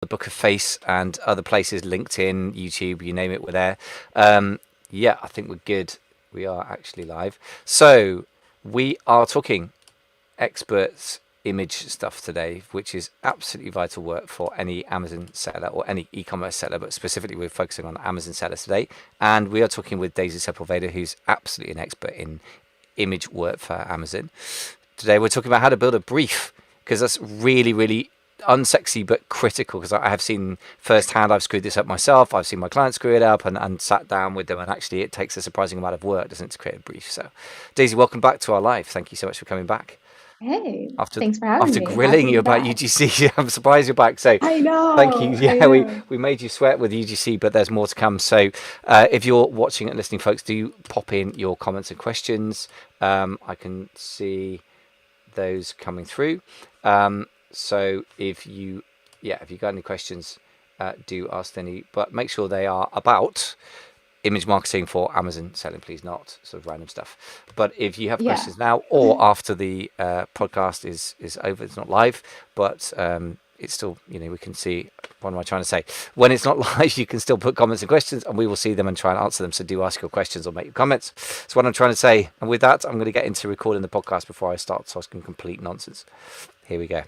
the Book of Face and other places, LinkedIn, YouTube, you name it, we're there. Yeah, I think we're good. We are actually live. So we are talking experts image stuff today, which is absolutely vital work for any Amazon seller or any e-commerce seller, but specifically we're focusing on Amazon sellers today. And we are talking with Daisy Sepulveda, who's absolutely an expert in image work for Amazon. Today we're talking about how to build a brief, because that's really, really unsexy but critical, because I have seen firsthand, I've screwed this up myself, I've seen my clients screw it up and sat down with them, and actually it takes a surprising amount of work, doesn't it, to create a brief. So Daisy, welcome back to our live. Thank you so much for coming back. Hey, After thanks for having after me. Glad to grilling be you about back. UGC, I'm surprised you're back. So I thank you. know, I Yeah, know. we made you sweat with UGC, but there's more to come. So if you're watching and listening, folks, do pop in your comments and questions. I can see those coming through. So if you got any questions, do ask any, but make sure they are about image marketing for Amazon selling, please, not sort of random stuff. But if you have Yeah. questions now or after the podcast is over, it's not live, but it's still, we can see. What am I trying to say? When it's not live, you can still put comments and questions, and we will see them and try and answer them. So do ask your questions or make your comments. That's what I'm trying to say. And with that, I'm going to get into recording the podcast before I start talking complete nonsense. Here we go.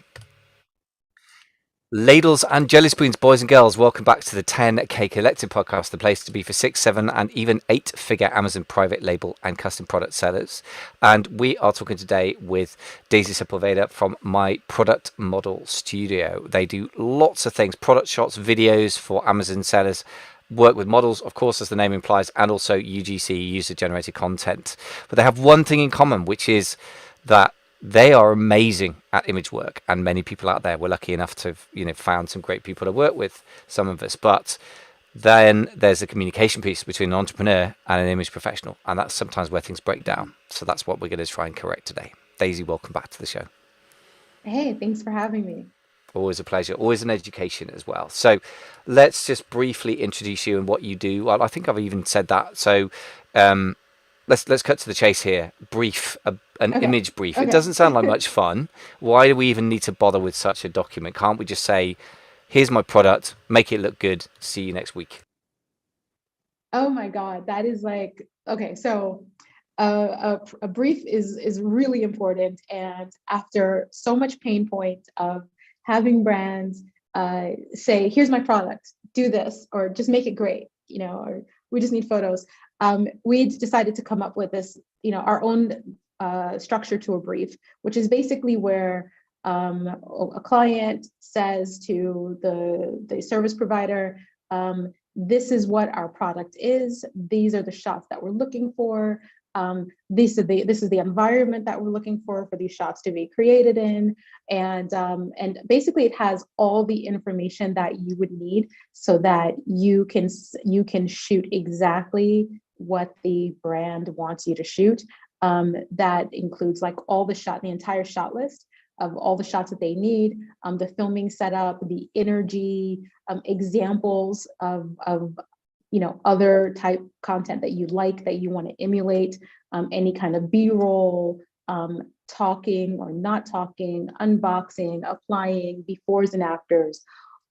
Ladles and jelly spoons, boys and girls, welcome back to the 10K Collective podcast, the place to be for 6, 7, and even 8-figure Amazon private label and custom product sellers. And we are talking today with Daisy Sepulveda from My Product Model Studio. They do lots of things, product shots, videos for Amazon sellers, work with models, of course, as the name implies, and also UGC, user-generated content. But they have one thing in common, which is that they are amazing at image work, and many people out there, we're lucky enough to have found some great people to work with, some of us. But then there's a communication piece between an entrepreneur and an image professional, and that's sometimes where things break down. So that's what we're going to try and correct today. Daisy, welcome back to the show. Hey, thanks for having me. Always a pleasure. Always an education as well. So let's just briefly introduce you and what you do. Well, I think I've even said that. So let's cut to the chase here. Brief, an Okay. image brief. It Okay. doesn't sound like much fun. Why do we even need to bother with such a document? Can't we just say, here's my product, make it look good, see you next week? Oh my God, that is like, okay, so a brief is really important. And after so much pain point of having brands say, here's my product, do this, or just make it great, or we just need photos. We decided to come up with this, our own structure to a brief, which is basically where a client says to the service provider, this is what our product is. These are the shots that we're looking for. This is the environment that we're looking for these shots to be created in, and basically it has all the information that you would need so that you can shoot exactly what the brand wants you to shoot. That includes like the entire shot list of all the shots that they need, the filming setup, the energy, examples of other type content that you like, that you want to emulate, any kind of B-roll, talking or not talking, unboxing, applying, befores and afters,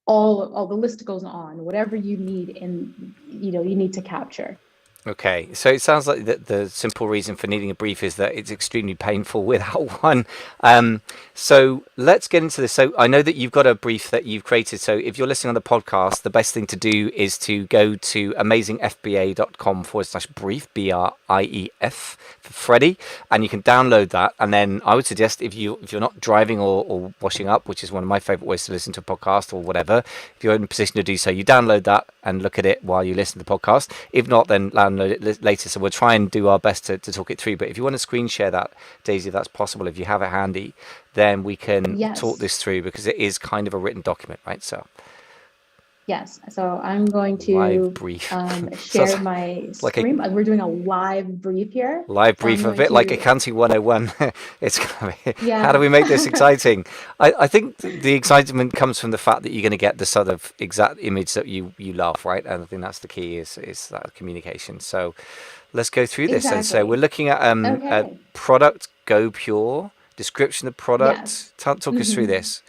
all the list goes on, whatever you need and you need to capture. Okay, so it sounds like the simple reason for needing a brief is that it's extremely painful without one. So let's get into this. So I know that you've got a brief that you've created. So if you're listening on the podcast, the best thing to do is to go to amazingfba.com/brief, BRIEF for Freddie, and you can download that. And then I would suggest if you're not driving or washing up, which is one of my favorite ways to listen to a podcast or whatever, if you're in a position to do so, you download that and look at it while you listen to the podcast. If not, then download it later. So we'll try and do our best to talk it through. But if you want to screen share that, Daisy, if that's possible, if you have it handy, then we can talk Yes. this through, because it is kind of a written document, right? So Yes. So I'm going live to brief. So share my it's like a screen. We're doing a live brief here. live So I'm brief, a going bit like to, accounting 101. It's gonna be, how do yeah. we make this exciting? I think the excitement comes from the fact that you're going to get the sort of exact image that you love, right? And I think that's the key, is that communication. So let's go through this. And so we're Exactly. looking at a Okay. product, Go Pure, description of Yes. product. Talk us through hmm this.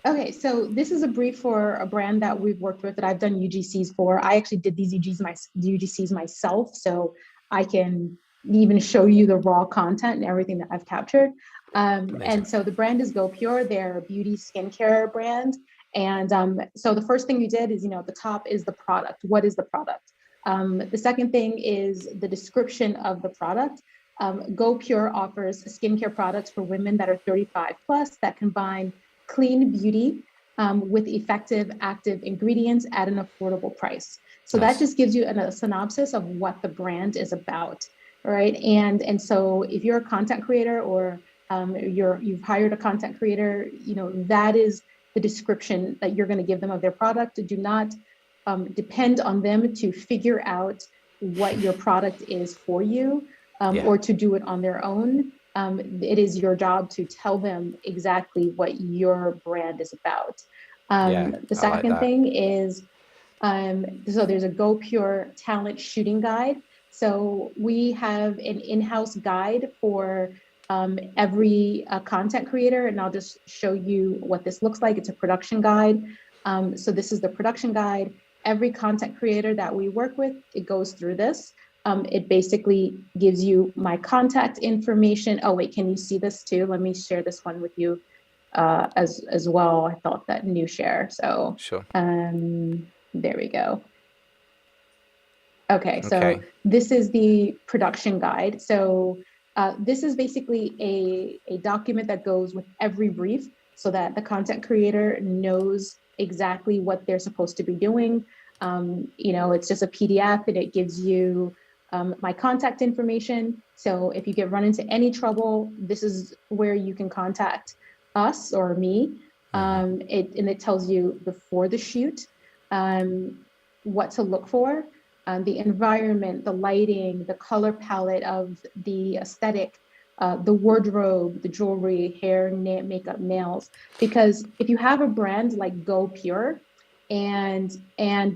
Okay, so this is a brief for a brand that we've worked with that I've done UGCs for. I actually did these UGCs myself, so I can even show you the raw content and everything that I've captured. Amazing. And so the brand is GoPure. They're a beauty skincare brand. And so the first thing we did is, at the top is the product. What is the product? The second thing is the description of the product. GoPure offers skincare products for women that are 35 plus that combine clean beauty with effective active ingredients at an affordable price. So that Nice. just gives you a synopsis of what the brand is about, right? And so if you're a content creator or you've hired a content creator, that is the description that you're going to give them of their product. Do not depend on them to figure out what your product is for you Yeah. or to do it on their own. It is your job to tell them exactly what your brand is about. Yeah. The I like second that. thing is, so there's a GoPure talent shooting guide. So we have an in-house guide for every content creator, and I'll just show you what this looks like. It's a production guide. So this is the production guide. Every content creator that we work with, it goes through this. It basically gives you my contact information. Oh, wait, can you see this too? Let me share this one with you as well. I thought that new share. So Sure. there we go. Okay, Okay. so this is the production guide. So this is basically a document that goes with every brief so that the content creator knows exactly what they're supposed to be doing. It's just a PDF and it gives you my contact information. So if you get run into any trouble, this is where you can contact us or me. It tells you before the shoot what to look for, the environment, the lighting, the color palette of the aesthetic, the wardrobe, the jewelry, hair, makeup, nails. Because if you have a brand like GoPure, and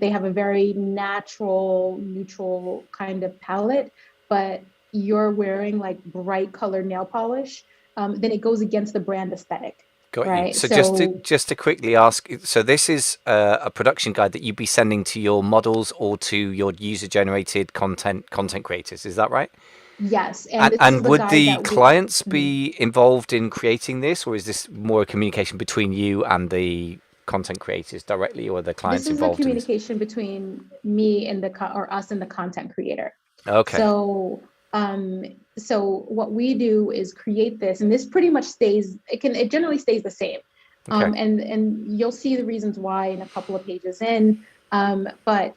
they have a very natural, neutral kind of palette, but you're wearing like bright colored nail polish, then it goes against the brand aesthetic, Got you. right? So just to So just to quickly ask, so this is a production guide that you'd be sending to your models or to your user-generated content creators. Is that right? yes, and And this is and the would guide the that we. clients Mhm. be involved in creating this, or is this more a communication between you and the content creators directly, or are the This clients is the involved in this? communication between me and or us and the content creator. Okay. So, um, so what we do is create this, and this pretty much stays. It generally stays the same, Okay. and you'll see the reasons why in a couple of pages in. But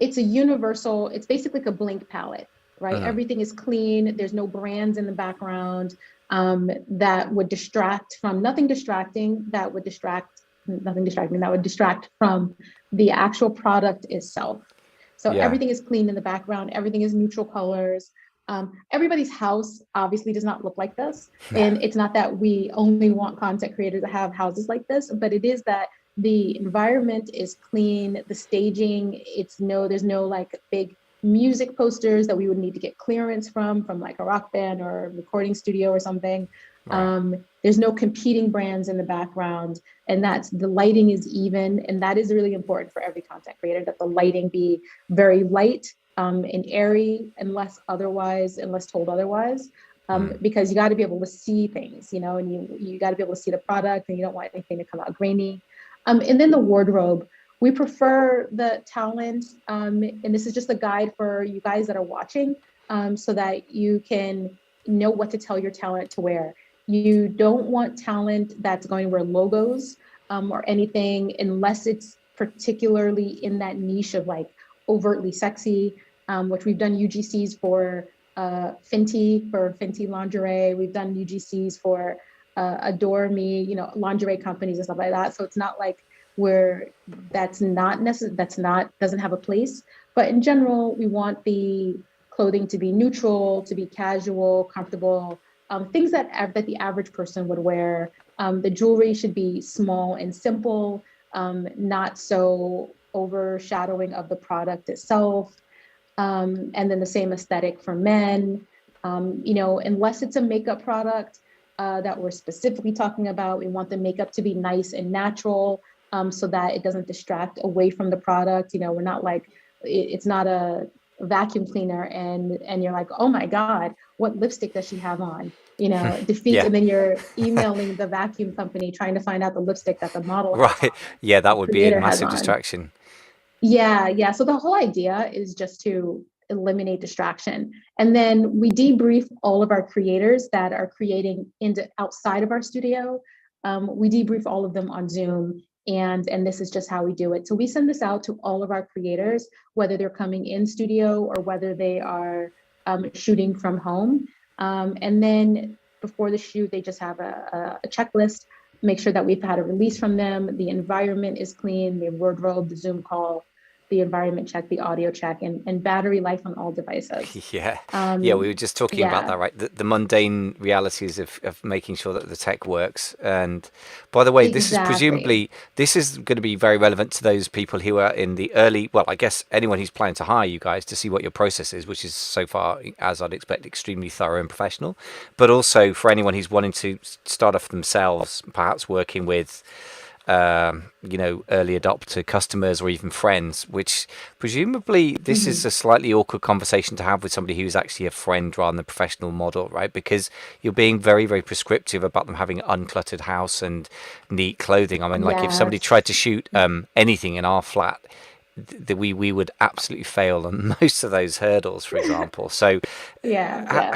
it's a universal. It's basically like a blank palette, right? Mhm. Everything is clean. There's no brands in the background that would distract from nothing distracting. That would distract nothing distracting. That would distract from the actual product itself. So Yeah. everything is clean in the background. Everything is neutral colors. Everybody's house obviously does not look like this. And it's not that we only want content creators to have houses like this, but it is that the environment is clean, the staging, there's no like big music posters that we would need to get clearance from like a rock band or a recording studio or something. Right. There's no competing brands in the background, and that's the lighting is even, and that is really important for every content creator, that the lighting be very light and airy unless told otherwise. Mm. Because you got to be able to see things, and you got to be able to see the product, and you don't want anything to come out grainy. And then the wardrobe, we prefer the talent, and this is just a guide for you guys that are watching, so that you can know what to tell your talent to wear. You don't want talent that's going to wear logos or anything unless it's particularly in that niche of like overtly sexy, which we've done UGCs for Fenty lingerie. We've done UGCs for Adore Me, lingerie companies and stuff like that. So it's not like where that's not necessary, doesn't have a place. But in general, we want the clothing to be neutral, to be casual, comfortable, things that the average person would wear. The jewelry should be small and simple, not so overshadowing of the product itself. And then the same aesthetic for men. Unless it's a makeup product, that we're specifically talking about. We want the makeup to be nice and natural, so that it doesn't distract away from the product. We're not like, it's not a vacuum cleaner and you're like, oh my God, what lipstick does she have on? It defeats, Yeah. and then you're emailing the vacuum company trying to find out the lipstick that the model has Right. on, Yeah, the that would be a creator has massive on. distraction. Yeah, yeah. So the whole idea is just to eliminate distraction. And then we debrief all of our creators that are creating outside of our studio. We debrief all of them on Zoom. And this is just how we do it. So we send this out to all of our creators, whether they're coming in studio or whether they are shooting from home. And then before the shoot, they just have a checklist, make sure that we've had a release from them, the environment is clean, the wardrobe, the Zoom call, the environment check, the audio check, and battery life on all devices. Yeah, yeah, we were Um, just talking about yeah, that, right? The mundane realities of making sure that the tech works. And by the way, exactly. this is going to be very relevant to those people who are in the early. Well, I guess anyone who's planning to hire you guys to see what your process is, which is so far, as I'd expect, extremely thorough and professional. But also for anyone who's wanting to start off themselves, perhaps working with early adopter customers or even friends, which presumably this is Mhm. a slightly awkward conversation to have with somebody who's actually a friend rather than a professional model, right? Because you're being very, very prescriptive about them having an uncluttered house and neat clothing. I mean, like if somebody tried Yes. to shoot anything in our flat, we would absolutely fail on most of those hurdles, for example. So, Yeah, yeah.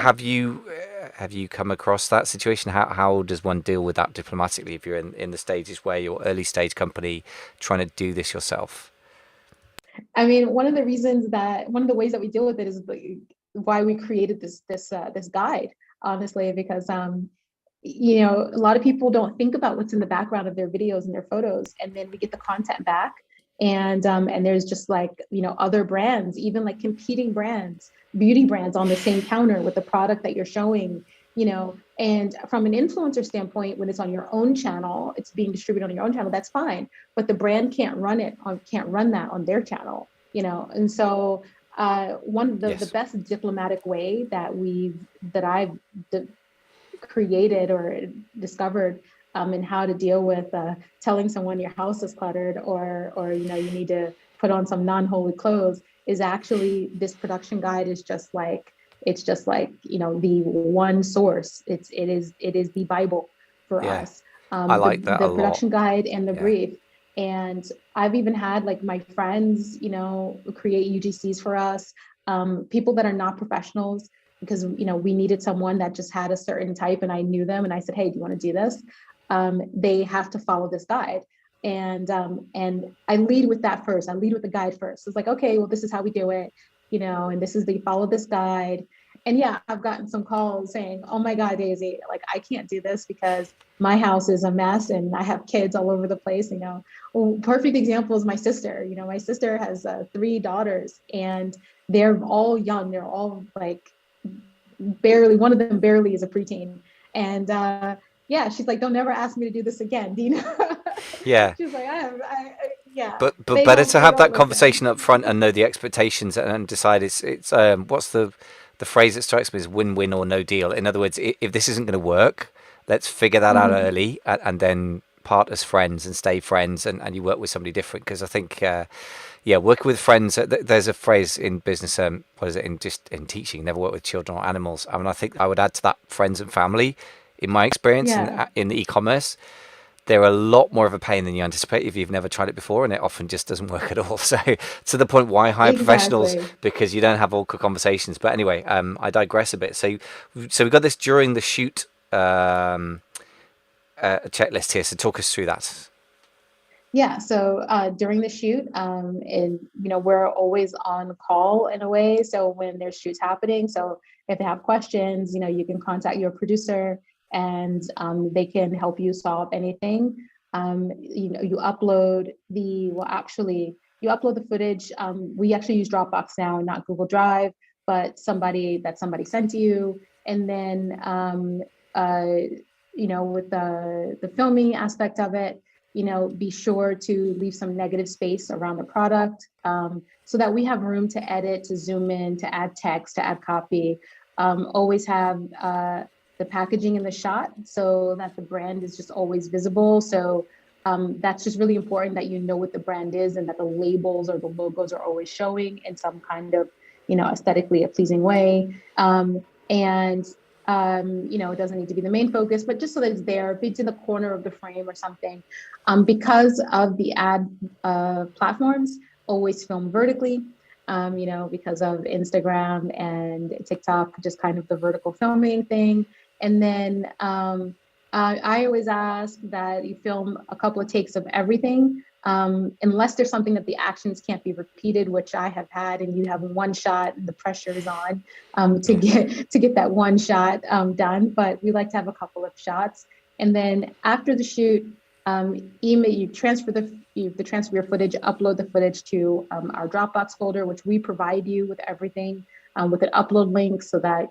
have you come across that situation? How does one deal with that diplomatically if you're in the stages where you're early stage company trying to do this yourself? I mean, one of the ways that we deal with it is why we created this guide, honestly, because a lot of people don't think about what's in the background of their videos and their photos, and then we get the content back, and there's just like other brands, even like competing brands, beauty brands on the same counter with the product that you're showing. And from an influencer standpoint, when it's on your own channel, it's being distributed on your own channel, that's fine, but the brand can't run that on their channel. And so one of the Yes. best diplomatic way that I've created or discovered in how to deal with telling someone your house is cluttered, or you need to put on some non-holy clothes, is actually this production guide is just like, it's just like the one source. It is the Bible for Yeah, us. I The like that a the lot. production guide and the Yeah. brief. And I've even had like my friends create UGCs for us, people that are not professionals, because we needed someone that just had a certain type, and I knew them, and I said, hey, do you want to do this? They have to follow this guide. And I lead with that first. I lead with the guide first. It's like, okay, well, this is how we do it, and this is the follow this guide. And yeah, I've gotten some calls saying, oh my God, Daisy, like I can't do this because my house is a mess and I have kids all over the place. Well, perfect example is my sister. My sister has 3 daughters, and they're all young. They're all like barely, one of them barely is a preteen. And yeah, she's like, don't never ask me to do this again, Dina. Yeah. She's like, yeah, But they better don't to they have don't that listen. conversation up front and know the expectations and decide it's what's the phrase that strikes me as win-win or no deal. In other words, if this isn't going to work, let's figure that out Mhm. early and then part as friends and stay friends and you work with somebody different. Because I think yeah, working with friends. There's a phrase in business. What is it in just in teaching? Never work with children or animals. I mean, I think I would add to that friends and family. In my experience Yeah, in the e-commerce, they're a lot more of a pain than you anticipate if you've never tried it before, and it often just doesn't work at all. So, to the point, why hire professionals? exactly. Because you don't have awkward conversations. But anyway, I digress a bit. So we got this during the shoot checklist here. So, talk us through that. Yeah, so during the shoot, and we're always on call in a way. So when there's shoots happening, so if they have questions, you can contact your producer, and they can help you solve anything. You upload you upload the footage. We actually use Dropbox now, not Google Drive, but somebody sent to you, and then with the filming aspect of it, be sure to leave some negative space around the product, so that we have room to edit, to zoom in, to add text, to add copy. Always have the packaging in the shot so that the brand is just always visible. So that's just really important that you know what the brand is and that the labels or the logos are always showing in some kind of, aesthetically a pleasing way. And it doesn't need to be the main focus, but just so that it's there, if it's in the corner of the frame or something. Because of the ad platforms always film vertically, because of Instagram and TikTok, just kind of the vertical filming thing. And then I always ask that you film a couple of takes of everything, unless there's something that the actions can't be repeated, which I have had, and you have one shot and the pressure is on to get that one shot done. But we like to have a couple of shots. And then after the shoot, email, you transfer your footage, upload the footage to our Dropbox folder, which we provide you with everything, with an upload link so that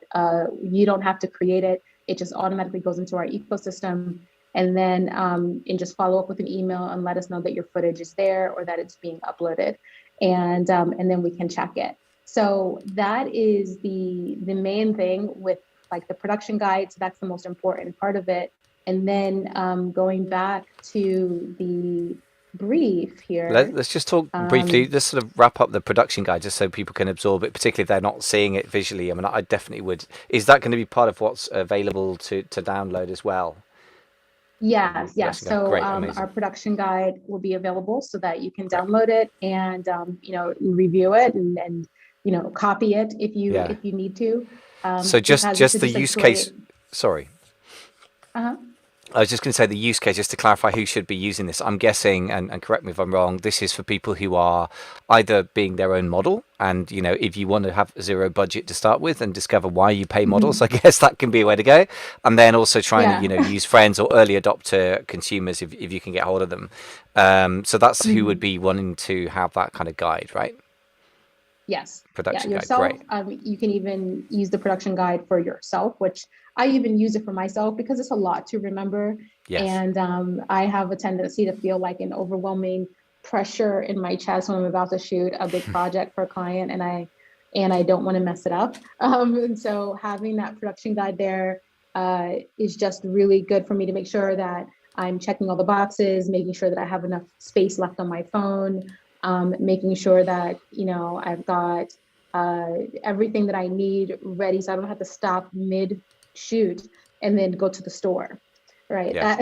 you don't have to create it. It just automatically goes into our ecosystem. And then and just follow up with an email and let us know that your footage is there or that it's being uploaded. And then we can check it. So that is the main thing with like the production guide. So that's the most important part of it. And then going back to the brief here. Let's just talk briefly, let's sort of wrap up the production guide just so people can absorb it, particularly if they're not seeing it visually. I mean, I definitely would. Is that going to be part of what's available to download as well? Yes. So Great, our production guide will be available so that you can download it and review it and copy it if you need to. So just the use case. Sorry. I was just going to say the use case, just to clarify who should be using this. I'm guessing, and correct me if I'm wrong, this is for people who are either being their own model, and if you want to have zero budget to start with and discover why you pay models, I guess that can be a way to go. And then also trying to use friends or early adopter consumers if you can get hold of them. So that's who would be wanting to have that kind of guide, right? Yes. Production guide. Yourself, great. You can even use the production guide for yourself, which I even use it for myself because it's a lot to remember. Yes. And I have a tendency to feel like an overwhelming pressure in my chest when I'm about to shoot a big project for a client, and I don't want to mess it up. And so having that production guide there is just really good for me to make sure that I'm checking all the boxes, making sure that I have enough space left on my phone, making sure that I've got everything that I need ready, so I don't have to stop mid shoot and then go to the store, right? Yeah.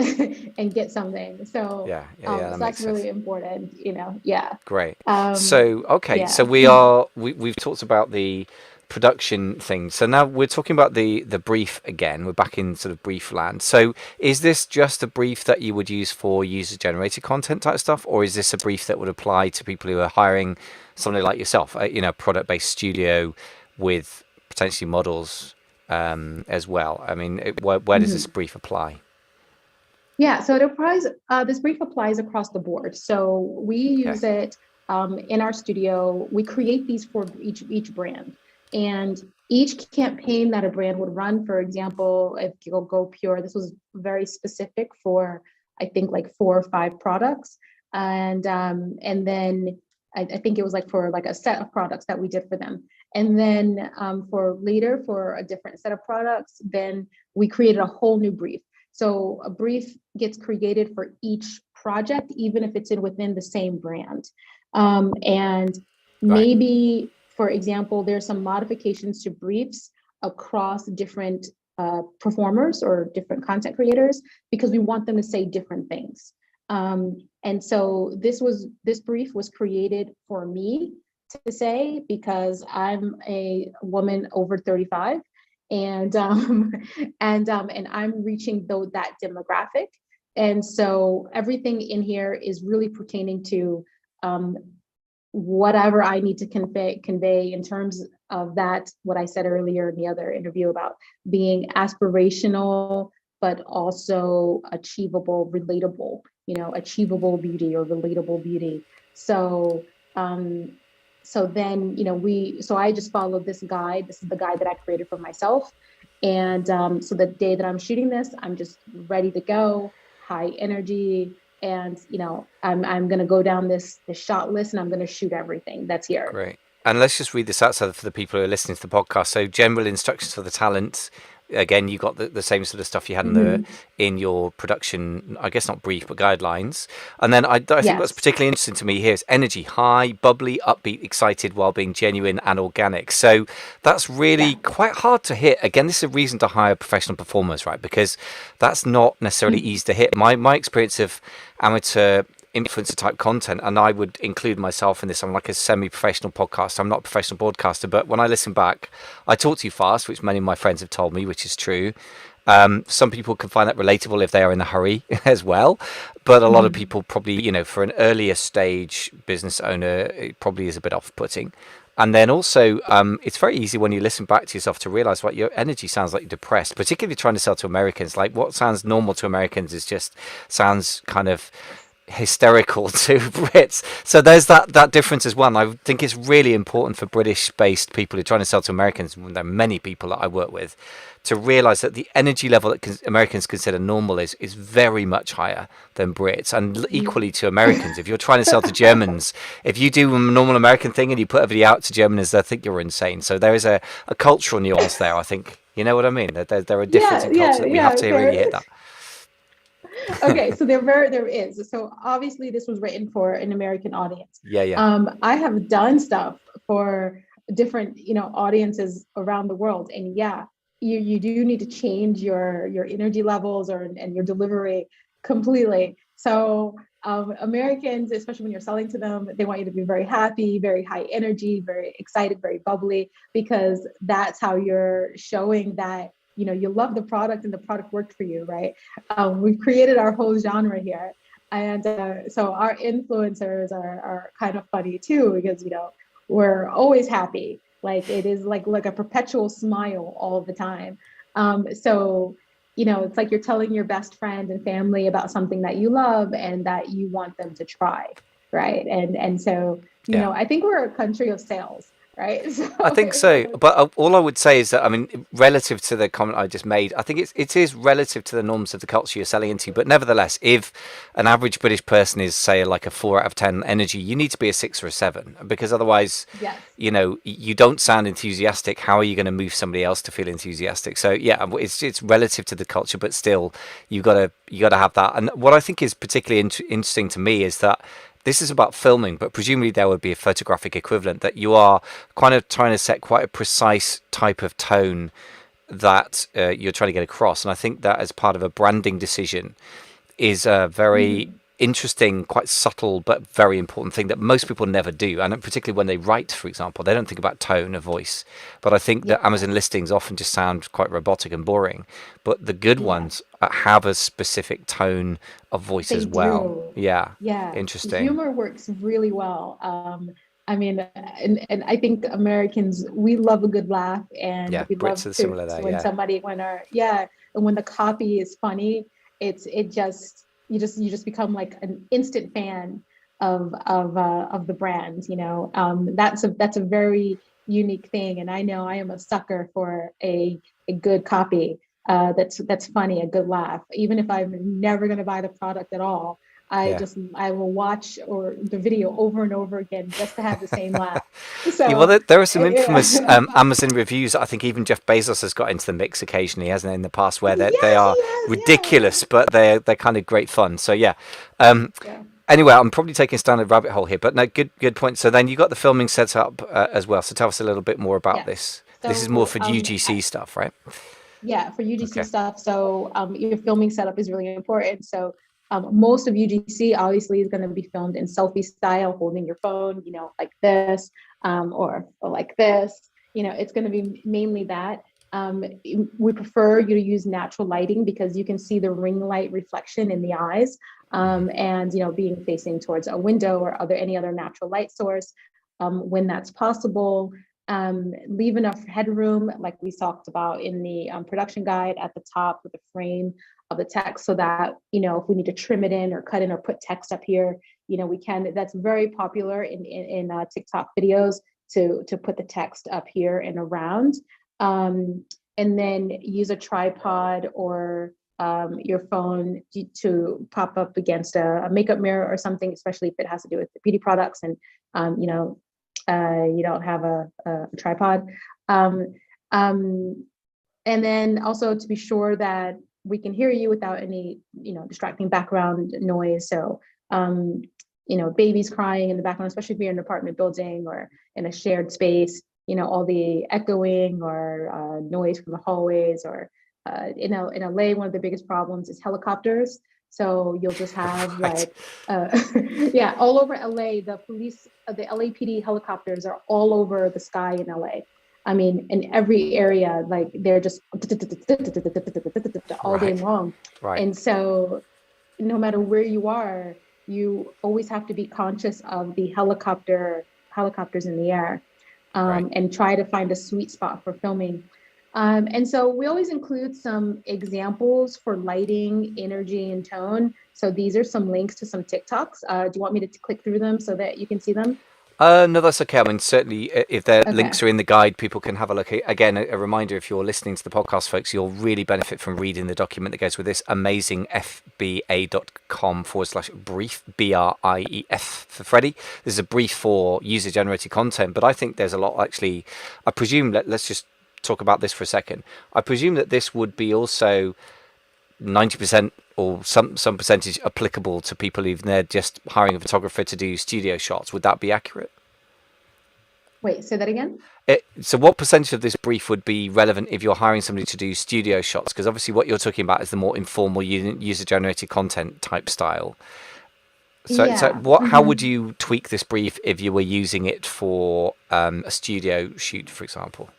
And get something. So that that's really important, Great. Yeah. So we've talked about the production thing. So now we're talking about the brief again. We're back in sort of brief land. So is this just a brief that you would use for user generated content type stuff, or is this a brief that would apply to people who are hiring somebody like yourself, a product based studio with potentially models as well? I mean, where does this brief apply? Yeah, so this brief applies across the board. So we use it in our studio. We create these for each brand, and each campaign that a brand would run. For example, if you go pure, this was very specific for I think like 4 or 5 products, and then I think it was like for like a set of products that we did for them. And then for later, for a different set of products, then we created a whole new brief. So a brief gets created for each project, even if it's within the same brand. And maybe, for example, there's some modifications to briefs across different performers or different content creators because we want them to say different things. And so this brief was created for me to say because I'm a woman over 35, and I'm reaching that demographic, and so everything in here is really pertaining to whatever I need to convey in terms of that. What I said earlier in the other interview about being aspirational, but also achievable, relatable. Achievable beauty or relatable beauty. So then, I just followed this guide. This is the guide that I created for myself. And so the day that I'm shooting this, I'm just ready to go, high energy. And, I'm going to go down this shot list and I'm going to shoot everything that's here. Great. And let's just read this out for the people who are listening to the podcast. So general instructions for the talent, again, you got the same sort of stuff you had in the Mhm. in your production, I guess not brief, but guidelines. And then I think what's Yes. particularly interesting to me here is energy, high, bubbly, upbeat, excited, while being genuine and organic. So that's really Yeah. quite hard to hit. Again, this is a reason to hire professional performers, right? Because that's not necessarily Mhm. easy to hit. My experience of amateur influencer type content, and I would include myself in this. I'm like a semi-professional podcaster. I'm not a professional broadcaster, but when I listen back, I talk too fast, which many of my friends have told me, which is true. Some people can find that relatable if they are in a hurry as well, but a lot of Mhm. people probably, for an earlier stage business owner, it probably is a bit off-putting. And then also, it's very easy when you listen back to yourself to realize what your energy sounds like you're depressed, particularly if you're trying to sell to Americans. Like what sounds normal to Americans is just sounds kind of hysterical to Brits. So there's that difference as well. And I think it's really important for British-based people who are trying to sell to Americans, and there are many people that I work with, to realize that the energy level that Americans consider normal is very much higher than Brits, and equally to Americans. If you're trying to sell to Germans, if you do a normal American thing and you put everybody out to Germans, they think you're insane. So there is a cultural nuance there, I think. You know what I mean? There are difference Yeah, in culture yeah, that we have yeah. to really hit that. Okay, so there is. So obviously this was written for an American audience. Yeah, yeah. I have done stuff for different, audiences around the world. And yeah, you do need to change your energy levels or and your delivery completely. So Americans, especially when you're selling to them, they want you to be very happy, very high energy, very excited, very bubbly, because that's how you're showing that you love the product and the product worked for you, right? We've created our whole genre here. And so our influencers are kind of funny too, because, we're always happy. Like it is like a perpetual smile all the time. So, it's like you're telling your best friend and family about something that you love and that you want them to try. Right. And so, Yeah. I think we're a country of sales, right? I think So, so, but all I would say is that I mean, relative to the comment I just made, I think it is relative to the norms of the culture you're selling into. But nevertheless, if an average British person is say like a 4 out of 10 energy, you need to be a 6 or a 7 because otherwise, yes. you don't sound enthusiastic. How are you going to move somebody else to feel enthusiastic? So yeah, it's relative to the culture, but still, you got to have that. And what I think is particularly interesting to me is that this is about filming, but presumably there would be a photographic equivalent that you are kind of trying to set quite a precise type of tone that you're trying to get across. And I think that as part of a branding decision is a very Mhm. interesting, quite subtle, but very important thing that most people never do. And particularly when they write, for example, they don't think about tone of voice. But I think that Amazon Yes. listings often just sound quite robotic and boring. But the good Yeah. ones have a specific tone of voice They as well. do. Yeah, Yeah. interesting. Humor works really well. I mean, and I think Americans, we love a good laugh and Yeah, we love Brits are to similar there. when Yeah. somebody yeah, and when the copy is funny, it just you just become like an instant fan of the brand, that's a very unique thing. And I know I am a sucker for a good copy that's funny, a good laugh. Even if I'm never going to buy the product at all, Yeah. I will watch or the video over and over again just to have the same laugh. Yeah, well, So there are some infamous yeah. Amazon reviews that I think even Jeff Bezos has got into the mix occasionally, hasn't he, in the past, where they Yes, are he has. ridiculous, but they're kind of great fun. So yeah. Um, Yeah. anyway, I'm probably taking us down a rabbit hole here, but no, good point. So then you got the filming set up as well. So tell us a little bit more about Yes. this. This is more So for UGC stuff, right? yeah, for UGC Okay. stuff. So your filming setup is really important. So most of UGC obviously is going to be filmed in selfie style, holding your phone, like this, or like this. It's going to be mainly that. We prefer you to use natural lighting because you can see the ring light reflection in the eyes, Hmm. and being facing towards a window or any other natural light source when that's possible. Leave enough headroom, like we talked about in the production guide at the top with the frame of the text, so that if we need to trim it in or cut in or put text up here, we can. That's very popular in TikTok videos to put the text up here and around, and then use a tripod or your phone to pop up against a makeup mirror or something, especially if it has to do with the beauty products and you don't have a tripod. Um, um, And then also to be sure that we can hear you without any, distracting background noise. So, babies crying in the background, especially if you're in an apartment building or in a shared space, all the echoing or noise from the hallways or in LA, one of the biggest problems is helicopters. So you'll just have Right. like, yeah, all over LA, the police, the LAPD helicopters are all over the sky in LA. I mean, in every area, like they're just all day Right. long. Right. And so no matter where you are, you always have to be conscious of the helicopters in the air, Right. and try to find a sweet spot for filming. And so we always include some examples for lighting, energy, and tone. So these are some links to some TikToks. Do you want me to click through them so that you can see them? No, that's okay. I mean, certainly, if their Okay. links are in the guide, people can have a look. Again, a reminder: if you're listening to the podcast, folks, you'll really benefit from reading the document that goes with this. Amazing fba.com/brief, BRIEF for Freddie. This is a brief for user-generated content, but I think there's a lot actually. I presume let's just talk about this for a second. I presume that this would be also 90% or some percentage applicable to people who've they're just hiring a photographer to do studio shots. Would that be accurate? Wait, say that again. So what percentage of this brief would be relevant if you're hiring somebody to do studio shots? Because obviously what you're talking about is the more informal user generated content type style. So Yeah. what? How would you tweak this brief if you were using it for a studio shoot, for example?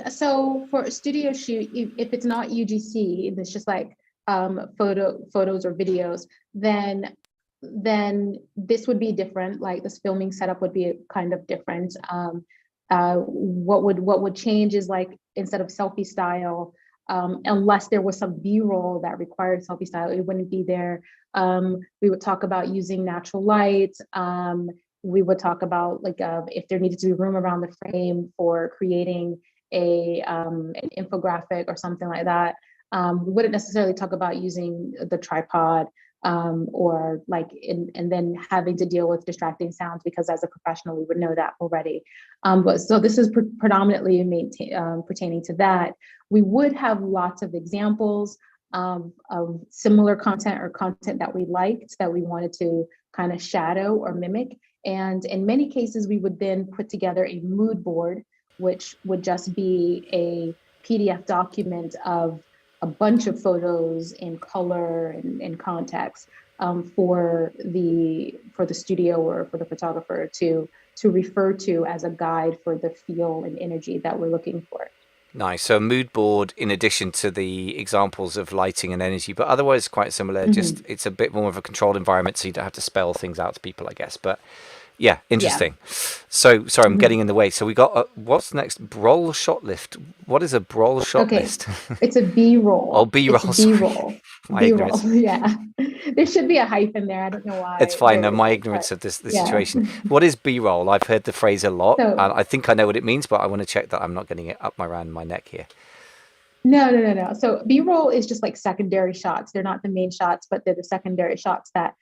So for a studio shoot, if it's not UGC, if it's just like photos or videos, then this would be different. Like this filming setup would be kind of different. What would change is like instead of selfie style, unless there was some B-roll that required selfie style, it wouldn't be there. We would talk about using natural light. We would talk about like if there needed to be room around the frame for creating an infographic or something like that. We wouldn't necessarily talk about using the tripod, or like and then having to deal with distracting sounds because as a professional we would know that already. But so this is predominantly pertaining to that. We would have lots of examples of similar content or content that we liked that we wanted to kind of shadow or mimic. And in many cases, we would then put together a mood board, which would just be a PDF document of a bunch of photos in color and context, for the studio or for the photographer to refer to as a guide for the feel and energy that we're looking for. Nice. So a mood board in addition to the examples of lighting and energy, but otherwise quite similar. Just Mhm. it's a bit more of a controlled environment, so you don't have to spell things out to people, I guess. But yeah, Yeah. interesting. So sorry, I'm Mhm. getting in the way. So we got what's next? Broll shot list. What is a broll shot Okay. list? It's a Oh, B-roll. B It's roll. Sorry, B-roll. my B-roll. ignorance. Yeah. There should be a hyphen there. I don't know It's why fine. there No, my isn't, but ignorance of this the yeah. situation. What is B roll? I've heard the phrase a lot, and So I think I know what it means, but I want to check that I'm not getting it up my around my neck here. no, no, no, no. So B-roll is just like secondary shots. They're not the main shots, but they're the secondary shots that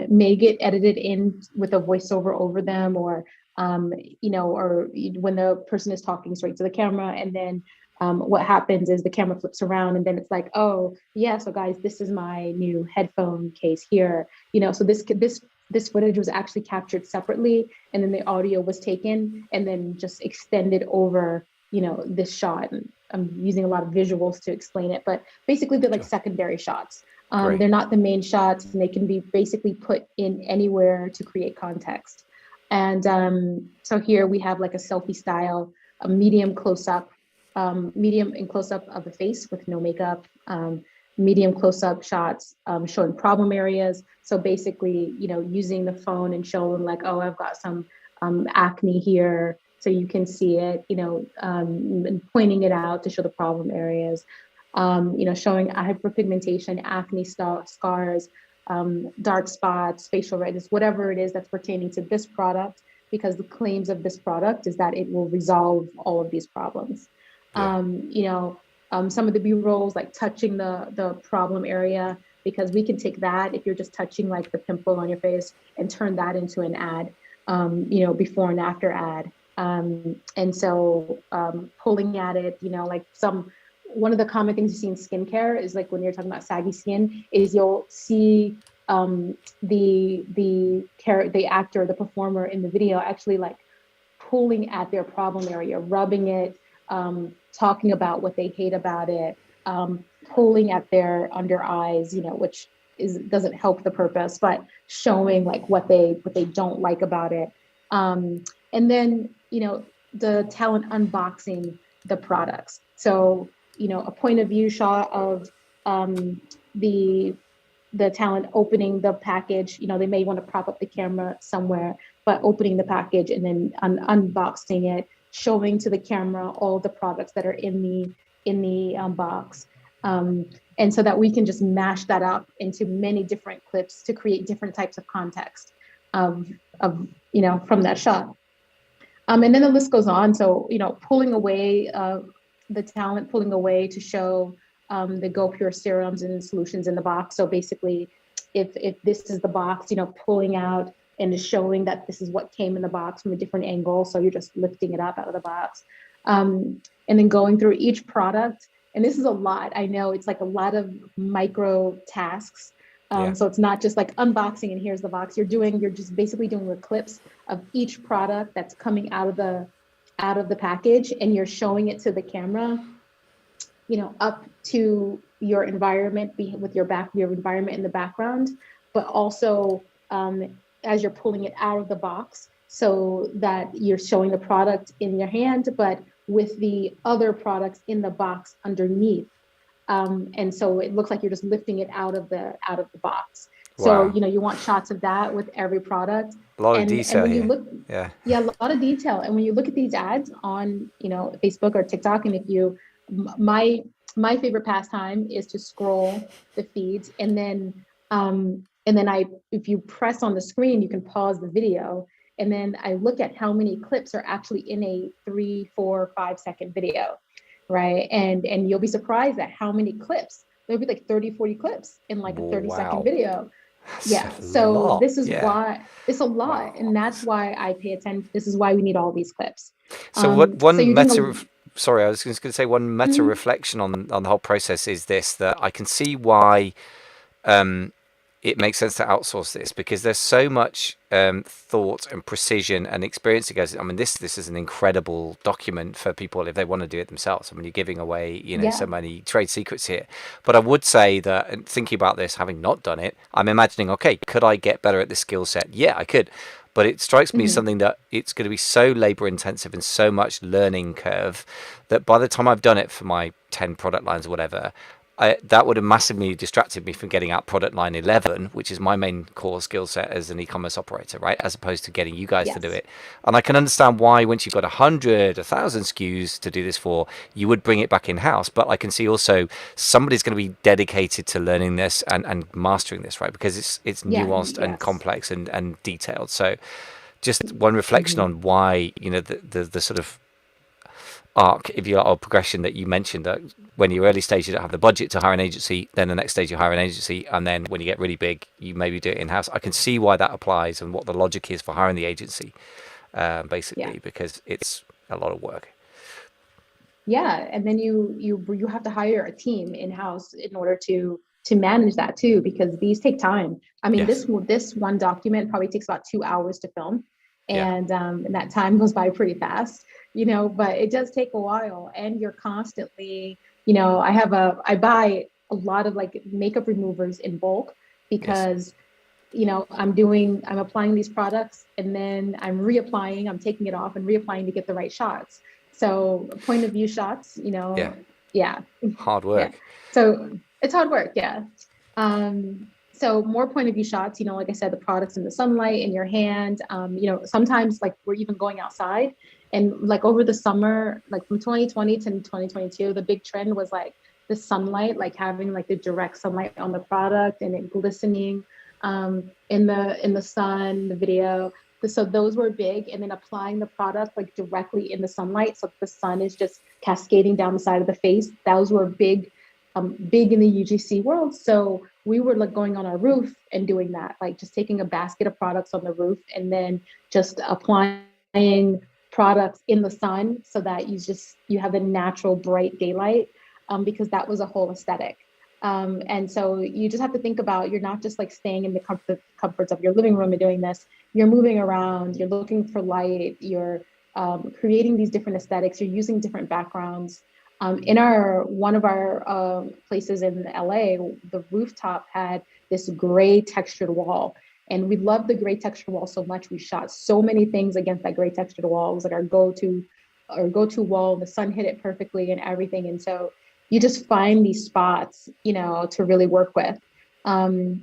may get edited in with a voiceover over them, or or when the person is talking straight to the camera, and then what happens is the camera flips around, and then it's like, oh yeah, so guys, this is my new headphone case here. So this footage was actually captured separately, and then the audio was taken and then just extended over this shot. And I'm using a lot of visuals to explain it, but basically they're like Sure. secondary shots. Great. They're not the main shots, and they can be basically put in anywhere to create context. And so here we have like a selfie style, a medium close up, medium and close up of the face with no makeup, medium close up shots showing problem areas. So basically, using the phone and showing like, oh, I've got some acne here, so you can see it, and pointing it out to show the problem areas, showing hyperpigmentation, acne scars, dark spots, facial redness, whatever it is that's pertaining to this product, because the claims of this product is that it will resolve all of these problems. Yeah. Some of the B-rolls, like touching the problem area, because we can take that if you're just touching like the pimple on your face and turn that into an ad, before and after ad. And so pulling at it, like one of the common things you see in skincare is like when you're talking about saggy skin, is you'll see the actor, the performer in the video actually like pulling at their problem area, rubbing it, talking about what they hate about it, pulling at their under eyes, which doesn't help the purpose, but showing like what they don't like about it. And then, the talent unboxing the products. So, a point of view shot of the talent opening the package. They may want to prop up the camera somewhere, but opening the package and then unboxing it, showing to the camera all the products that are in the box. And so that we can just mash that up into many different clips to create different types of context from that shot. And then the list goes on. So, pulling away the talent, pulling away to show the GoPure serums and solutions in the box. So basically, if this is the box, pulling out and showing that this is what came in the box from a different angle. So you're just lifting it up out of the box. And then going through each product. And this is a lot. I know it's like a lot of micro tasks. So it's not just like unboxing and here's the box. You're just basically doing the clips of each product that's coming out of the package, and you're showing it to the camera, up to your environment, with your environment in the background, but also as you're pulling it out of the box, so that you're showing the product in your hand, but with the other products in the box underneath. And so it looks like you're just lifting it out of the box. So, Wow. you want shots of that with every product. A lot of And detail when you here. look, Yeah. a lot of detail. And when you look at these ads on, Facebook or TikTok, and my favorite pastime is to scroll the feeds, and then if you press on the screen, you can pause the video, and then I look at how many clips are actually in a 3, 4, 5 second video. Right. And you'll be surprised at how many clips. There'll be like 30, 40 clips in like a 30-second Wow. video. That's Yeah. a So lot. this is Yeah. why it's a lot. Wow. And that's why I pay attention. This is why we need all these clips. So what So one you're doing meta sorry, I was just going to say one meta mhm. reflection on the whole process is this, that I can see why um, it makes sense to outsource this, because there's so much thought and precision and experience that goes. I mean, this is an incredible document for people if they want to do it themselves. I mean, you're giving away, so Yeah. many trade secrets here. But I would say that, and thinking about this, having not done it, I'm imagining, okay, could I get better at this skill set? Yeah, I could. But it strikes me as Mhm. something that it's going to be so labor intensive and so much learning curve that by the time I've done it for my 10 product lines or whatever, that would have massively distracted me from getting out product line 11, which is my main core skill set as an e-commerce operator, right? As opposed to getting you guys to do Yes. it. And I can understand why once you've got 100, 1,000 SKUs to do this for, you would bring it back in-house. But I can see also somebody's going to be dedicated to learning this and mastering this, right? Because it's Yeah. nuanced and Yes. complex and detailed. So just one reflection Mhm. on why, the sort of arc, if you are, or progression that you mentioned, that when you're early stage you don't have the budget to hire an agency, then the next stage you hire an agency, and then when you get really big you maybe do it in-house. I can see why that applies and what the logic is for hiring the agency, Yeah. basically, because it's a lot of work. Yeah. And then you have to hire a team in-house in order to manage that too, because these take time. I mean, Yes. this one document probably takes about 2 hours to film, Yeah. and that time goes by pretty fast, but it does take a while, and you're constantly, I buy a lot of like makeup removers in bulk, Yes. because I'm applying these products, and then I'm taking it off and reapplying to get the right shots. So point of view shots, Yeah. yeah, Hard yeah. work. So it's hard work, yeah. So more point of view shots, like I said, the products in the sunlight in your hand. Sometimes like we're even going outside, and like over the summer, like from 2020 to 2022, the big trend was like the sunlight, like having like the direct sunlight on the product and it glistening in the sun, the video. So those were big, and then applying the product like directly in the sunlight, so the sun is just cascading down the side of the face. Those were big in the UGC world. So we were like going on our roof and doing that, like just taking a basket of products on the roof and then just applying products in the sun so that you have a natural bright daylight, because that was a whole aesthetic. And so you just have to think about, you're not just like staying in the comforts of your living room and doing this. You're moving around, you're looking for light, you're creating these different aesthetics, you're using different backgrounds. In one of our places in LA, the rooftop had this gray textured wall. And we loved the gray textured wall so much. We shot so many things against that gray textured wall. It was like our go-to wall. The sun hit it perfectly and everything. And so you just find these spots, to really work with. And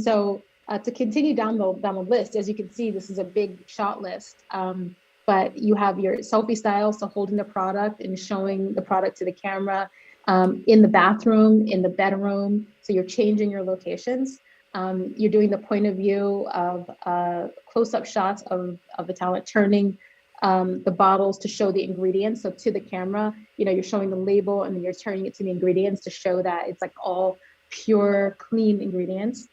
so to continue down the list, as you can see, this is a big shot list. But you have your selfie style, so holding the product and showing the product to the camera, in the bathroom, in the bedroom. So you're changing your locations. You're doing the point of view of close-up shots of the talent, turning the bottles to show the ingredients. So to the camera, you're showing the label and then you're turning it to the ingredients to show that it's like all pure, clean ingredients.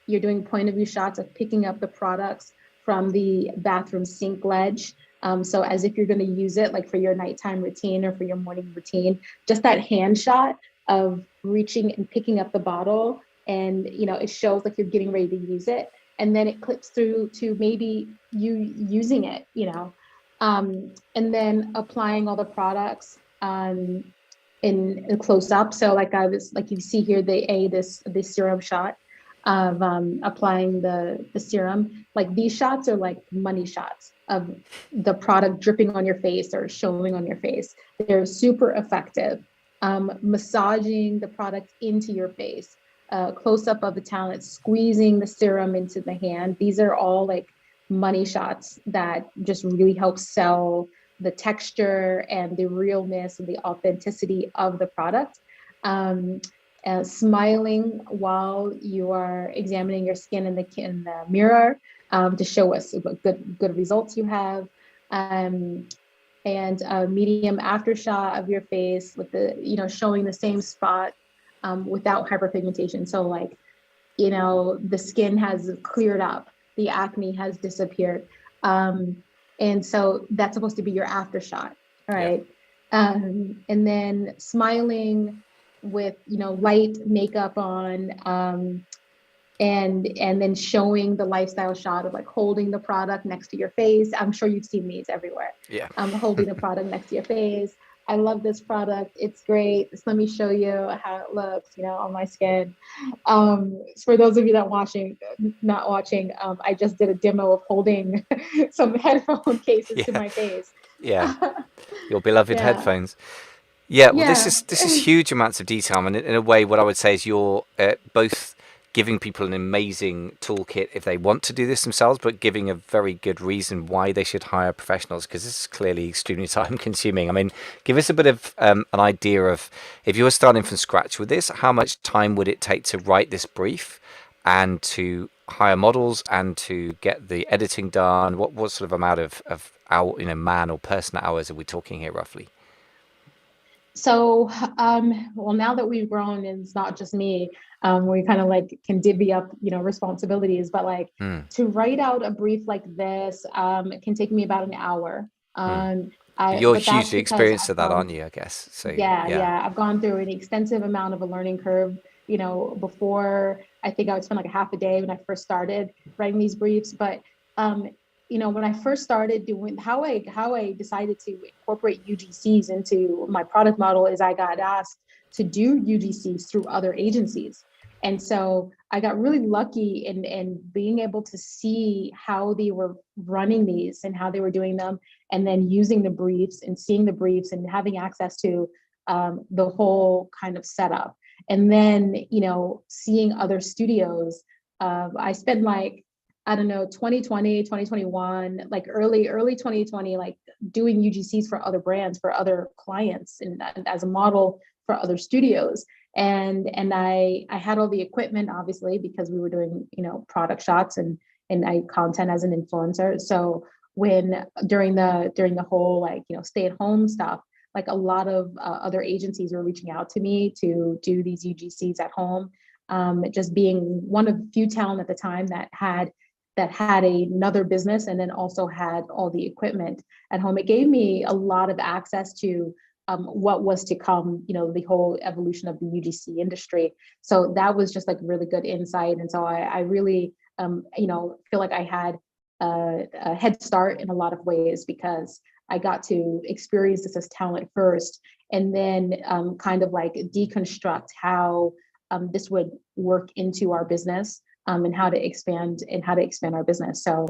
You're doing point of view shots of picking up the products from the bathroom sink ledge. So as if you're going to use it like for your nighttime routine or for your morning routine, just that hand shot of reaching and picking up the bottle, and it shows like you're getting ready to use it, and then it clips through to maybe you using it, and then applying all the products in close up. So like you see here, this serum shot of applying the serum. Like these shots are like money shots of the product dripping on your face or showing on your face. They're super effective. Massaging the product into your face, close up of the talent, squeezing the serum into the hand. These are all like money shots that just really help sell the texture and the realness and the authenticity of the product. Smiling while you are examining your skin in the mirror, to show us what good results you have. And a medium after shot of your face with showing the same spot without hyperpigmentation. So like, the skin has cleared up, the acne has disappeared. And so that's supposed to be your after shot, right? Yeah. And then smiling with, light makeup on, and then showing the lifestyle shot of like holding the product next to your face. I'm sure you've seen these everywhere. Yeah. Holding the product next to your face. I love this product. It's great. Just let me show you how it looks, on my skin. For those of you not watching, I just did a demo of holding some headphone cases to my face. Yeah. Your beloved headphones. Yeah. Well, this is huge amounts of detail, and in a way, what I would say is you're both giving people an amazing toolkit if they want to do this themselves, but giving a very good reason why they should hire professionals, because this is clearly extremely time consuming. I mean, give us a bit of an idea of, if you were starting from scratch with this, how much time would it take to write this brief and to hire models and to get the editing done? What sort of amount of hour, man or person hours are we talking here roughly? So, well, now that we've grown and it's not just me, we kind of like can divvy up, responsibilities, but like to write out a brief like this, it can take me about an hour. You're hugely experienced at that, aren't you, I guess? So yeah. I've gone through an extensive amount of a learning curve, before. I think I would spend like a half a day when I first started writing these briefs, but when I first started doing how I decided to incorporate UGCs into my product model is I got asked to do UGCs through other agencies. And so I got really lucky in being able to see how they were running these and how they were doing them, and then using the briefs and seeing the briefs and having access to the whole kind of setup. And then, seeing other studios. I spent like, I don't know, 2020, 2021, like early 2020, like doing UGCs for other brands, for other clients, and as a model for other studios. And I had all the equipment, obviously, because we were doing, product shots and I content as an influencer. So when during the whole like, stay at home stuff, like a lot of other agencies were reaching out to me to do these UGCs at home. Just being one of few talent at the time that had that had another business and then also had all the equipment at home. It gave me a lot of access to what was to come, the whole evolution of the UGC industry. So that was just like really good insight. And so I really, feel like I had a head start in a lot of ways because I got to experience this as talent first, and then kind of like deconstruct how this would work into our business, and how to expand our business. So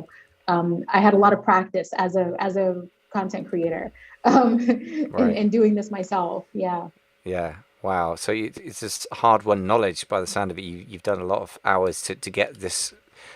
I had a lot of practice as a content creator Right. in doing this myself. Yeah. Yeah. Wow. So it's just hard-won knowledge by the sound of it. You've done a lot of hours to get this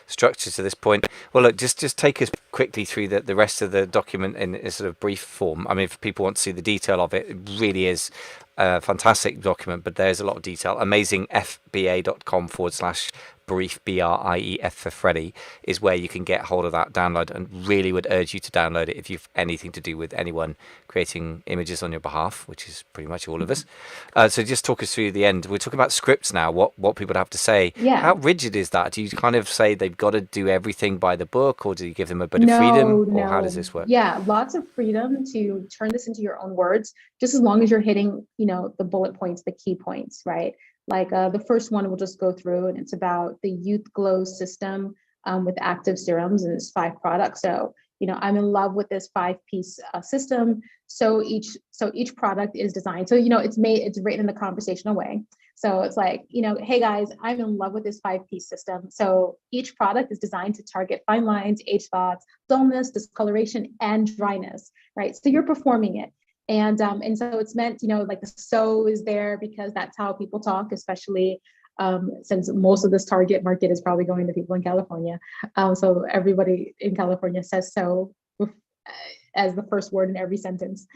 structure to this point. Well, look, just take us quickly through the rest of the document in a sort of brief form. I mean, if people want to see the detail of it, it really is a fantastic document, but there's a lot of detail. Amazingfba.com/brief, BRIEF for Freddie, is where you can get hold of that download, and really would urge you to download it if you've anything to do with anyone creating images on your behalf, which is pretty much all of us. So just talk us through the end. We're talking about scripts now, what people have to say. Yeah. How rigid is that? Do you kind of say they've got to do everything by the book, or do you give them a bit of No, freedom, or how does no. this work? Yeah, lots of freedom to turn this into your own words, just as long as you're hitting, the bullet points, the key points, right? Like the first one we'll just go through, and it's about the Youth Glow system with active serums, and it's 5 products. So, I'm in love with this 5-piece system. So each product is designed. So, it's written in the conversational way. So it's like, hey guys, I'm in love with this 5-piece system. So each product is designed to target fine lines, age spots, dullness, discoloration, and dryness, right? So you're performing it. And so it's meant, like the so is there because that's how people talk, especially since most of this target market is probably going to people in California. So everybody in California says so as the first word in every sentence.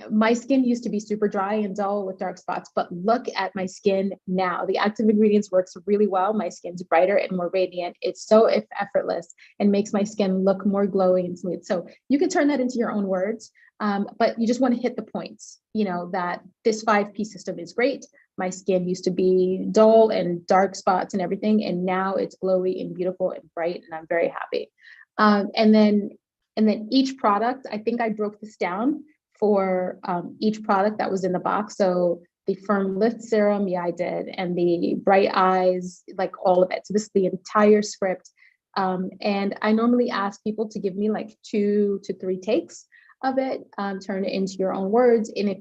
My skin used to be super dry and dull with dark spots, but look at my skin now. The active ingredients works really well. My skin's brighter and more radiant. It's so effortless and makes my skin look more glowy and smooth. So you can turn that into your own words, but you just want to hit the points, that this 5-piece system is great. My skin used to be dull and dark spots and everything, and now it's glowy and beautiful and bright, and I'm very happy. And then each product, I think I broke this down for each product that was in the box. So the Firm Lift Serum, yeah, I did. And the Bright Eyes, like all of it. So this is the entire script. And I normally ask people to give me like 2 to 3 takes of it, turn it into your own words. And if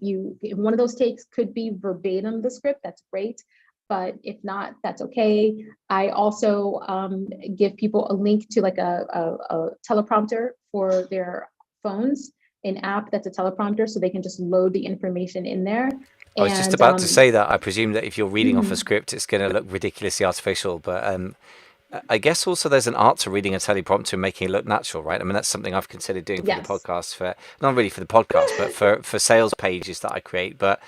one of those takes could be verbatim the script, that's great. But if not, that's okay. I also give people a link to like a teleprompter for their phones, an app that's a teleprompter, so they can just load the information in there. I was just about to say that. I presume that if you're reading off a script, it's going to look ridiculously artificial. But I guess also there's an art to reading a teleprompter and making it look natural, right? I mean, that's something I've considered doing for the podcast, not really for the podcast, but for sales pages that I create. But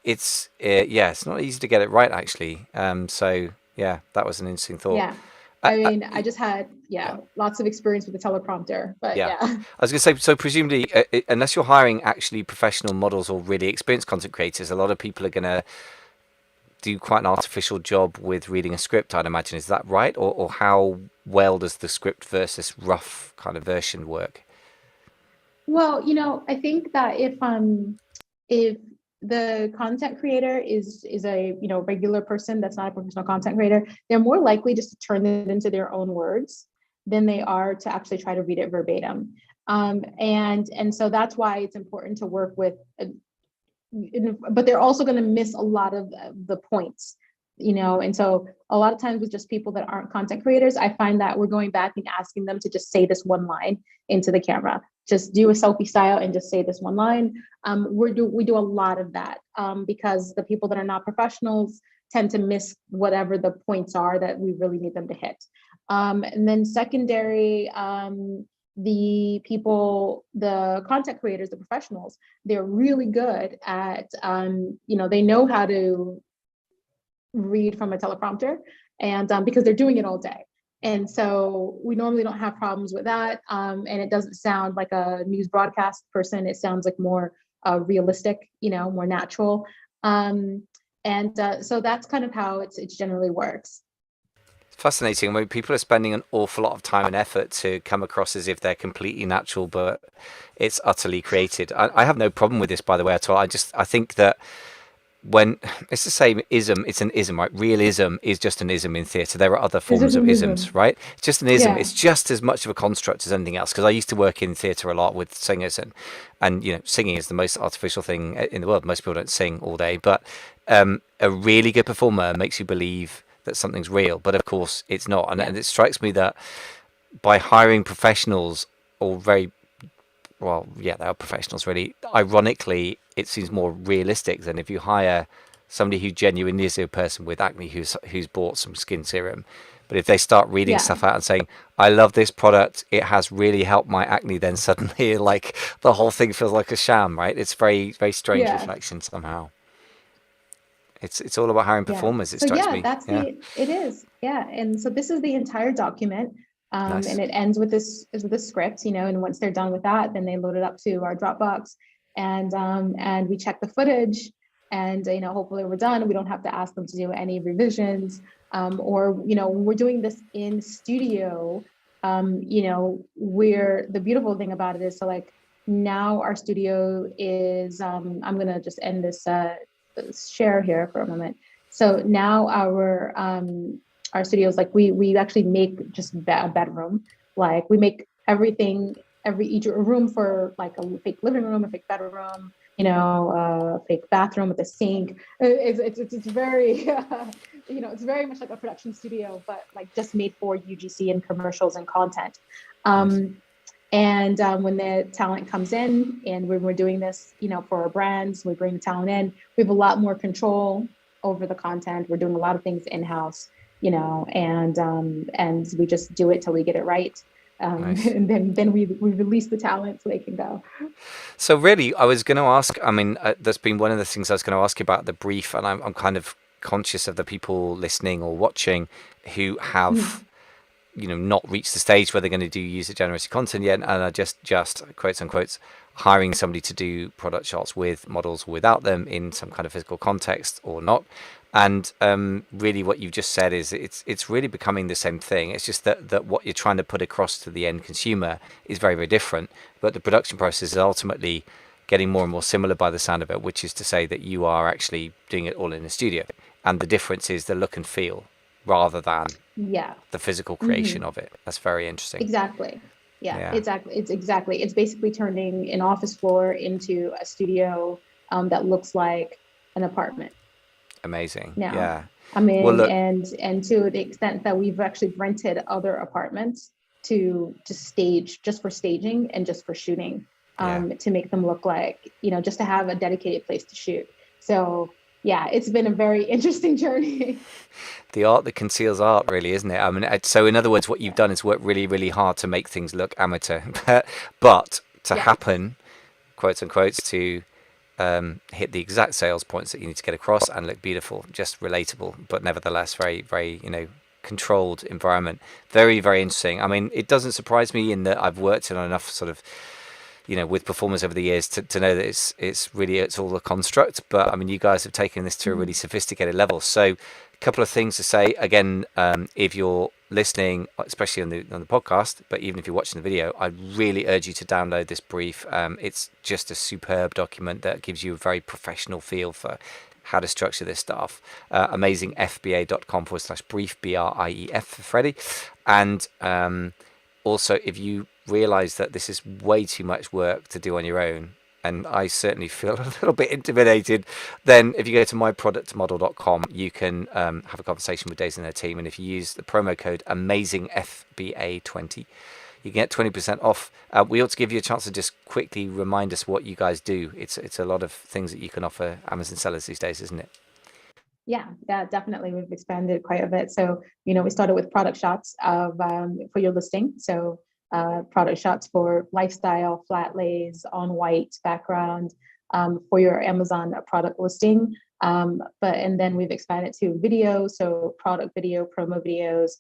it's not easy to get it right, actually. So yeah, that was an interesting thought. Yeah. I mean, I just had, lots of experience with the teleprompter, but yeah. I was going to say, so presumably, unless you're hiring actually professional models or really experienced content creators, a lot of people are going to do quite an artificial job with reading a script, I'd imagine. Is that right? Or how well does the script versus rough kind of version work? Well, I think that if the content creator is a regular person that's not a professional content creator, they're more likely just to turn it into their own words than they are to actually try to read it verbatim. And so that's why it's important to work with, but they're also going to miss a lot of the points, and so a lot of times with just people that aren't content creators, I find that we're going back and asking them to just say this one line into the camera, just do a selfie style and just say this one line. We do a lot of that because the people that are not professionals tend to miss whatever the points are that we really need them to hit. And then secondary, the content creators, the professionals, they're really good at, they know how to read from a teleprompter, and because they're doing it all day. And so we normally don't have problems with that. And it doesn't sound like a news broadcast person. It sounds like more realistic, more natural. So that's kind of how it generally works. Fascinating. I mean, people are spending an awful lot of time and effort to come across as if they're completely natural, but it's utterly created. I have no problem with this, by the way, at all. I think that when it's the same ism, it's an ism, right? Realism is just an ism in theatre. There are other It's forms just of an isms, ism. right? It's just an ism. Yeah. It's just as much of a construct as anything else. Because I used to work in theatre a lot with singers, and singing is the most artificial thing in the world. Most people don't sing all day, but a really good performer makes you believe that something's real. But of course, it's not. And Yeah. it strikes me that by hiring professionals or very well, yeah, they are professionals really. Ironically, it seems more realistic than if you hire somebody who genuinely is a person with acne who's bought some skin serum. But if they start reading Yeah. stuff out and saying, "I love this product, it has really helped my acne," then suddenly like the whole thing feels like a sham, right? It's very very strange Yeah. reflection somehow. It's all about hiring Yeah. performers. It So strikes yeah, me. Yeah, it is. Yeah. And so this is the entire document. nice, And it ends with this is with the script, and once they're done with that, then they load it up to our Dropbox and we check the footage and hopefully we're done. We don't have to ask them to do any revisions. Or when we're doing this in studio, where the beautiful thing about it is so like now our studio is I'm gonna just end this share here for a moment. So now our studios, like we actually make just a bedroom. Like we make everything, each room for like a fake living room, a fake bedroom, a fake bathroom with a sink. It's very it's very much like a production studio, but like just made for UGC and commercials and content. nice. And when the talent comes in, and when we're doing this, for our brands, we bring the talent in. We have a lot more control over the content. We're doing a lot of things in house, and we just do it till we get it right. Nice. And then we release the talent so they can go. So really, I was going to ask. I mean, that's been one of the things I was going to ask you about the brief, and I'm kind of conscious of the people listening or watching who have Mhm. not reached the stage where they're going to do user generated content yet, and are just quotes unquotes hiring somebody to do product shots with models or without them in some kind of physical context or not. And really, what you've just said is it's really becoming the same thing. It's just that what you're trying to put across to the end consumer is very very different. But the production process is ultimately getting more and more similar by the sound of it, which is to say that you are actually doing it all in a studio, and the difference is the look and feel rather than Yeah. the physical creation Hmm. of it. That's very interesting. Exactly. Yeah, Yeah, exactly. It's basically turning an office floor into a studio that looks like an apartment amazing. now. Yeah. I Well, mean, look, and to the extent that we've actually rented other apartments to stage just for staging and just for shooting, yeah. to make them look like, just to have a dedicated place to shoot. So yeah, it's been a very interesting journey. The art that conceals art, really, isn't it? I mean, so in other words, what you've Yeah. done is work really, really hard to make things look amateur, but to Yes. happen, quotes unquote, to hit the exact sales points that you need to get across and look beautiful, just relatable, but nevertheless very, very, controlled environment. Very, very interesting. I mean, it doesn't surprise me in that I've worked in enough sort of with performers over the years to know that it's all a construct. But I mean, you guys have taken this to a really Mhm. sophisticated level. So, a couple of things to say again. If you're listening, especially on the podcast, but even if you're watching the video, I really urge you to download this brief. It's just a superb document that gives you a very professional feel for how to structure this stuff. Amazingfba.com/brief, BRIEF for Freddie. And also, if you realize that this is way too much work to do on your own, and I certainly feel a little bit intimidated, then if you go to myproductmodel.com, you can have a conversation with Daisy and her team. And if you use the promo code AmazingFBA20, you can get 20% off. We ought to give you a chance to just quickly remind us what you guys do. It's a lot of things that you can offer Amazon sellers these days, isn't it? Yeah, yeah, definitely. We've expanded quite a bit. So, we started with product shots of for your listing. So, product shots for lifestyle, flat lays, on white background for your Amazon product listing. And then we've expanded to video, so product video, promo videos,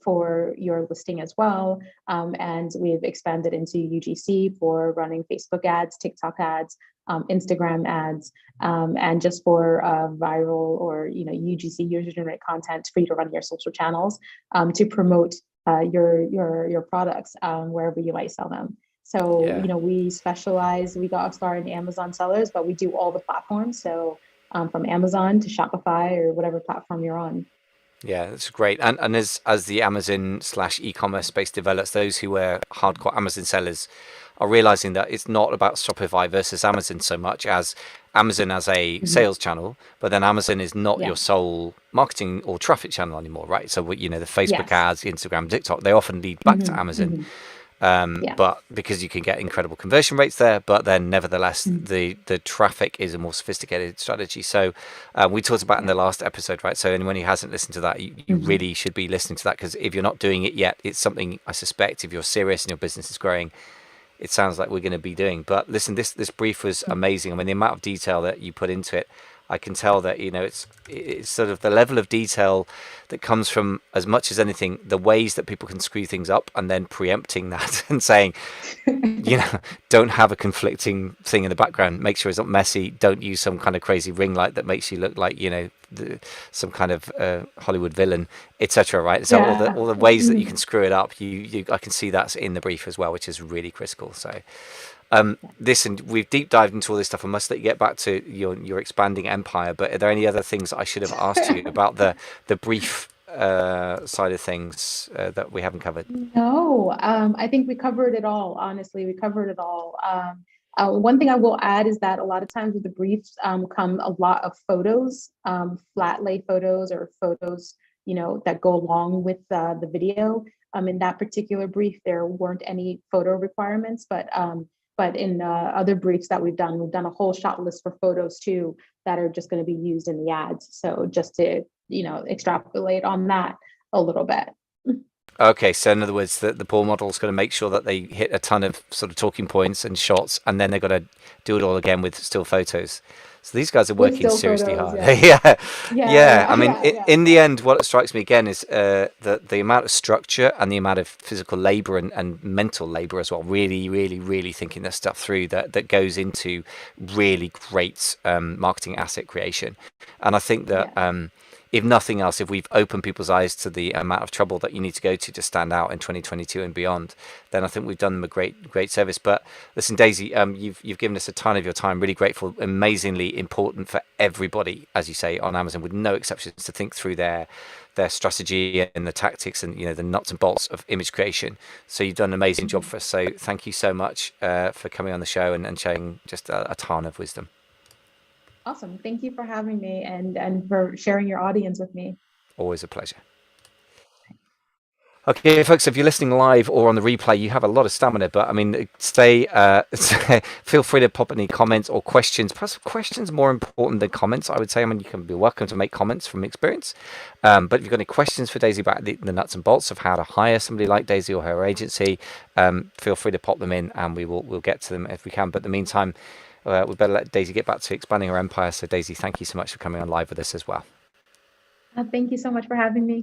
for your listing as well. And we've expanded into UGC for running Facebook ads, TikTok ads, Instagram ads, and just for viral or UGC, user generated content for you to run your social channels to promote your products wherever you might sell them. So Yeah. we specialize. We got a start in Amazon sellers, but we do all the platforms. So from Amazon to Shopify or whatever platform you're on. Yeah, that's great. And as the Amazon/e-commerce space develops, those who are hardcore Amazon sellers are realizing that it's not about Shopify versus Amazon so much as Amazon as a Mhm. sales channel, but then Amazon is not Yeah. your sole marketing or traffic channel anymore, right? So the Facebook Yes. ads, Instagram, TikTok, they often lead back to Hmm. Amazon. Hmm. Yeah. But because you can get incredible conversion rates there, but then nevertheless Mhm. the traffic is a more sophisticated strategy. So we talked about in Yeah. the last episode, right? So anyone who hasn't listened to that, you Hmm. really should be listening to that, because if you're not doing it yet, it's something I suspect if you're serious and your business is growing, it sounds like we're going to be doing. But listen, this brief was amazing. I mean, the amount of detail that you put into it, I can tell that it's sort of the level of detail that comes from, as much as anything, the ways that people can screw things up, and then preempting that and saying, don't have a conflicting thing in the background. Make sure it's not messy. Don't use some kind of crazy ring light that makes you look like some kind of Hollywood villain, etc. Right? So Yeah. all the ways that you can screw it up, I can see that's in the brief as well, which is really critical. So listen, we've deep dived into all this stuff. I must let you get back to your expanding empire. But are there any other things I should have asked you about the brief side of things that we haven't covered? No, I think we covered it all. Honestly, we covered it all. One thing I will add is that a lot of times with the briefs come a lot of photos, flat lay photos or photos, that go along with the video. In that particular brief, there weren't any photo requirements, but in other briefs that we've done a whole shot list for photos too that are just going to be used in the ads. So just to extrapolate on that a little bit. Okay, so in other words, the poor model's going to make sure that they hit a ton of sort of talking points and shots, and then they're going to do it all again with still photos. So these guys are With working still seriously photos, hard. yeah. Yeah, Yeah, yeah. I yeah, mean, yeah, yeah, in the yeah. end, what strikes me again is the amount of structure and the amount of physical labor and mental labor as well. Really, really, really thinking this stuff through that goes into really great marketing asset creation. And I think that Yeah. if nothing else, if we've opened people's eyes to the amount of trouble that you need to go to stand out in 2022 and beyond, then I think we've done them a great service. But listen, Daisy, you've given us a ton of your time. Really grateful. Amazingly important for everybody, as you say, on Amazon, with no exceptions, to think through their strategy and the tactics and the nuts and bolts of image creation. So you've done an amazing job Mhm. for us. So thank you so much for coming on the show and sharing just a ton of wisdom. Awesome. Thank you for having me and for sharing your audience with me. Always a pleasure. Okay, folks, if you're listening live or on the replay, you have a lot of stamina, but I mean, feel free to pop any comments or questions. Perhaps questions more important than comments, I would say. I mean, you can be welcome to make comments from experience. But if you've got any questions for Daisy about the nuts and bolts of how to hire somebody like Daisy or her agency, feel free to pop them in and we'll get to them if we can. But in the meantime, we better let Daisy get back to expanding her empire. So Daisy, thank you so much for coming on live with us as well. Thank you so much for having me.